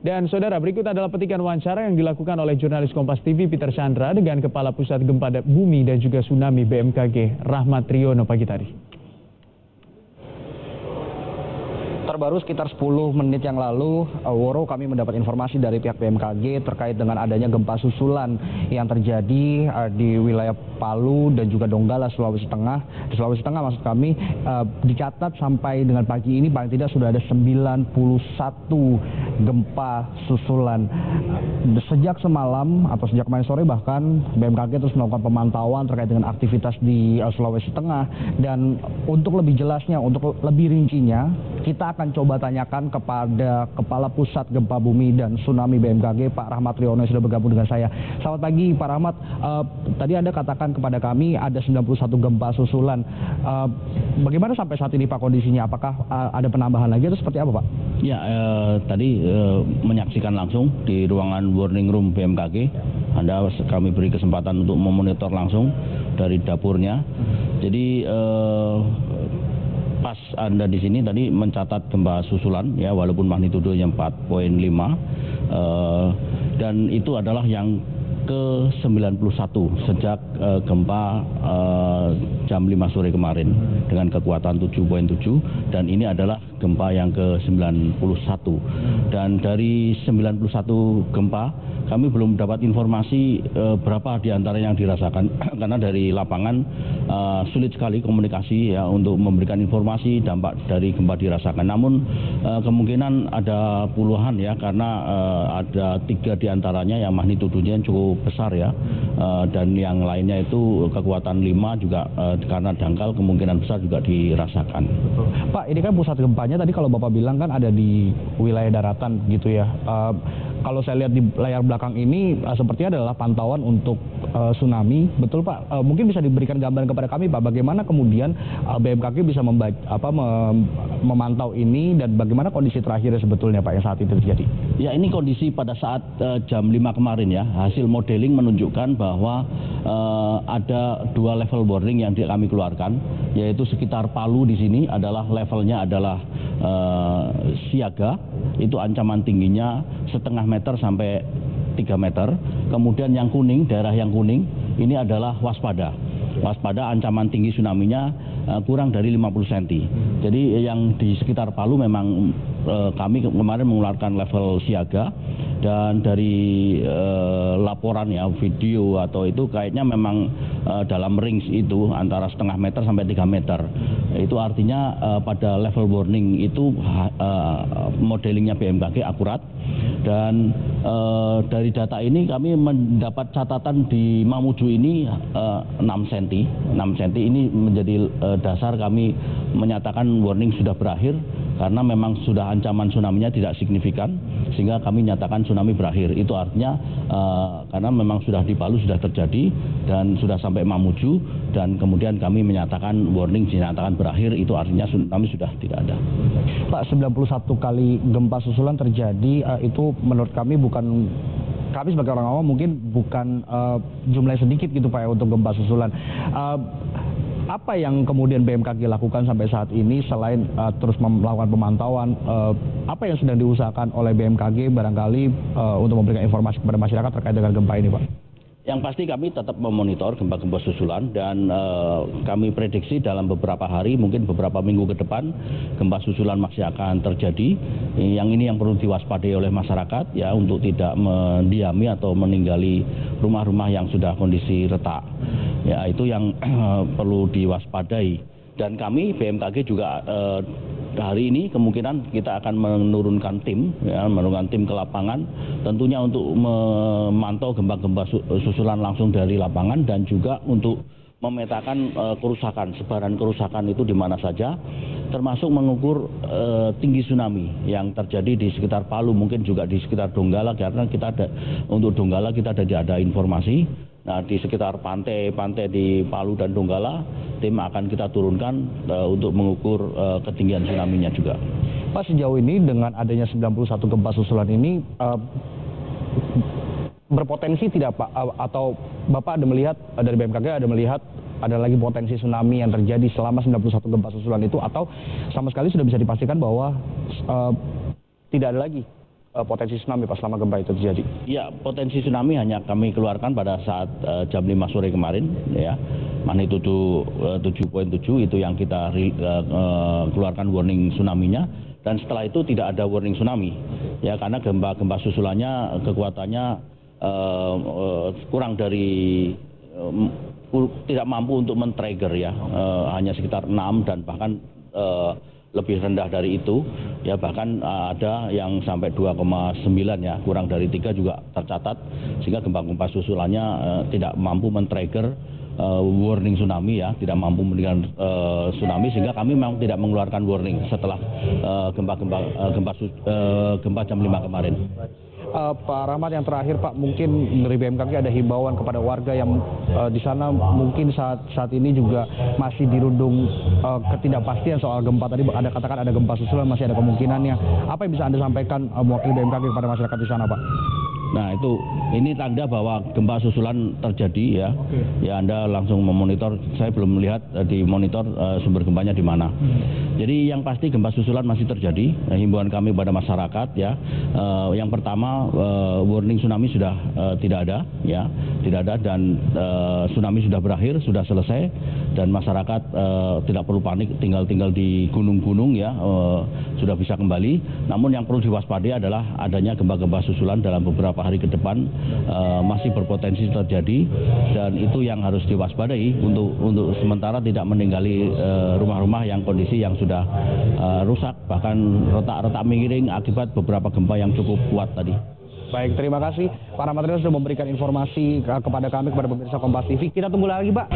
Dan saudara, berikut adalah petikan wawancara yang dilakukan oleh jurnalis Kompas TV Peter Chandra dengan Kepala Pusat Gempa Bumi dan juga Tsunami BMKG Rahmat Riono pagi tadi. Terbaru sekitar 10 menit yang lalu, Woro, kami mendapat informasi dari pihak BMKG terkait dengan adanya gempa susulan yang terjadi di wilayah Palu dan juga Donggala, Sulawesi Tengah. Di Sulawesi Tengah maksud kami, dicatat sampai dengan pagi ini paling tidak sudah ada 91 gempa susulan. Sejak semalam atau sejak kemarin sore bahkan BMKG terus melakukan pemantauan terkait dengan aktivitas di Sulawesi Tengah. Dan untuk lebih jelasnya, untuk lebih rincinya, kita akan coba tanyakan kepada Kepala Pusat Gempa Bumi dan Tsunami BMKG, Pak Rahmat Riono, yang sudah bergabung dengan saya. Selamat pagi, Pak Rahmat. Tadi Anda katakan kepada kami ada 91 gempa susulan. Bagaimana sampai saat ini, Pak, kondisinya? Apakah ada penambahan lagi atau seperti apa, Pak? Ya, tadi menyaksikan langsung di ruangan warning room BMKG. Kami beri kesempatan untuk memonitor langsung dari dapurnya. Jadi pas Anda di sini tadi mencatat gempa susulan, ya, walaupun magnitudonya 4,5, dan itu adalah yang ke-91 sejak gempa jam 5 sore kemarin dengan kekuatan 7,7, dan ini adalah gempa yang ke-91. Dan dari 91 gempa kami belum dapat informasi berapa di antara yang dirasakan karena dari lapangan sulit sekali komunikasi, ya, untuk memberikan informasi dampak dari gempa dirasakan. Namun kemungkinan ada puluhan, ya, karena ada 3 di antaranya yang magnitudonya cukup besar, ya, dan yang lainnya itu kekuatan 5 juga karena dangkal kemungkinan besar juga dirasakan. Betul. Pak, ini kan pusat gempanya tadi kalau Bapak bilang kan ada di wilayah daratan gitu, ya. Kalau saya lihat di layar belakang ini sepertinya adalah pantauan untuk tsunami, betul, Pak? Mungkin bisa diberikan gambaran kepada kami, Pak, bagaimana kemudian BMKG bisa memantau ini dan bagaimana kondisi terakhirnya sebetulnya, Pak, yang saat itu terjadi? Ya, ini kondisi pada saat jam 5 kemarin, ya. Hasil modeling menunjukkan bahwa ada 2 level warning yang kami keluarkan, yaitu sekitar Palu di sini adalah levelnya adalah siaga, itu ancaman tingginya 0,5 meter sampai 3 meter. Kemudian yang kuning, daerah yang kuning, ini adalah waspada. Waspada ancaman tinggi tsunami-nya kurang dari 50 cm. Jadi yang di sekitar Palu memang kami kemarin mengeluarkan level siaga, dan dari laporan, ya, video atau itu kayaknya memang dalam range itu antara 0,5 meter sampai 3 meter. Itu artinya pada level warning itu modelingnya BMKG akurat. Dan dari data ini kami mendapat catatan di Mamuju ini 6 cm. 6 cm ini menjadi dasar kami menyatakan warning sudah berakhir, karena memang sudah ancaman tsunami-nya tidak signifikan, sehingga kami nyatakan tsunami berakhir. Itu artinya karena memang sudah di Palu sudah terjadi dan sudah sampai Mamuju, dan kemudian kami menyatakan warning dinyatakan berakhir, itu artinya tsunami sudah tidak ada. Pak, 91 kali gempa susulan terjadi, itu menurut kami kami sebagai orang awam mungkin bukan jumlah sedikit gitu, Pak, ya, untuk gempa susulan. Apa yang kemudian BMKG lakukan sampai saat ini selain terus melakukan pemantauan? Apa yang sedang diusahakan oleh BMKG barangkali untuk memberikan informasi kepada masyarakat terkait dengan gempa ini, Pak? Yang pasti kami tetap memonitor gempa-gempa susulan, dan kami prediksi dalam beberapa hari, mungkin beberapa minggu ke depan, gempa susulan masih akan terjadi. Yang ini yang perlu diwaspadai oleh masyarakat, ya, untuk tidak mendiami atau meninggali rumah-rumah yang sudah kondisi retak. Ya, itu yang perlu diwaspadai. Dan kami BMKG juga hari ini kemungkinan kita akan menurunkan tim, ya, menurunkan tim ke lapangan, tentunya untuk memantau gempa-gempa susulan langsung dari lapangan, dan juga untuk memetakan kerusakan, sebaran kerusakan itu di mana saja, termasuk mengukur tinggi tsunami yang terjadi di sekitar Palu, mungkin juga di sekitar Donggala, karena untuk Donggala kita ada informasi. Nah, di sekitar pantai di Palu dan Donggala, tim akan kita turunkan untuk mengukur ketinggian tsunami-nya juga. Pak, sejauh ini dengan adanya 91 gempa susulan ini berpotensi tidak, Pak? Atau Bapak ada melihat, dari BMKG ada melihat ada lagi potensi tsunami yang terjadi selama 91 gempa susulan itu, atau sama sekali sudah bisa dipastikan bahwa tidak ada lagi potensi tsunami Pak selama gempa itu terjadi? Ya, potensi tsunami hanya kami keluarkan pada saat jam 5 sore kemarin, ya. Magnitudo 7.7 itu yang kita keluarkan warning tsunami-nya, dan setelah itu tidak ada warning tsunami, ya, karena gempa susulannya kekuatannya kurang dari tidak mampu untuk men-trigger, ya, hanya sekitar 6 dan bahkan lebih rendah dari itu, ya, bahkan ada yang sampai 2,9, ya, kurang dari 3 juga tercatat, sehingga gempa-gempa susulannya tidak mampu men-trigger warning tsunami, ya, tidak mampu memberikan tsunami, sehingga kami memang tidak mengeluarkan warning setelah gempa jam 5 kemarin. Pak Rahmat, yang terakhir Pak, mungkin dari BMKG ada himbauan kepada warga yang di sana mungkin saat ini juga masih dirundung ketidakpastian soal gempa. Tadi ada katakan ada gempa susulan, masih ada kemungkinannya. Apa yang bisa Anda sampaikan mewakili BMKG kepada masyarakat di sana, Pak? Nah, ini tanda bahwa gempa susulan terjadi, ya. Ya, Anda langsung memonitor. Saya belum melihat di monitor sumber gempanya di mana. Jadi yang pasti gempa susulan masih terjadi. Himbauan kami pada masyarakat, ya. Yang pertama, warning tsunami sudah tidak ada, ya, tidak ada, dan tsunami sudah berakhir, sudah selesai, dan masyarakat tidak perlu panik, tinggal di gunung-gunung, ya, sudah bisa kembali. Namun yang perlu diwaspadai adalah adanya gempa-gempa susulan dalam beberapa hari ke depan masih berpotensi terjadi, dan itu yang harus diwaspadai untuk sementara tidak meninggali rumah-rumah yang kondisi yang sudah rusak, bahkan retak-retak miring akibat beberapa gempa yang cukup kuat tadi. Baik, terima kasih Pak Rahmat sudah memberikan informasi kepada kami, kepada pemirsa Kompas TV. Kita tunggu lagi, Pak.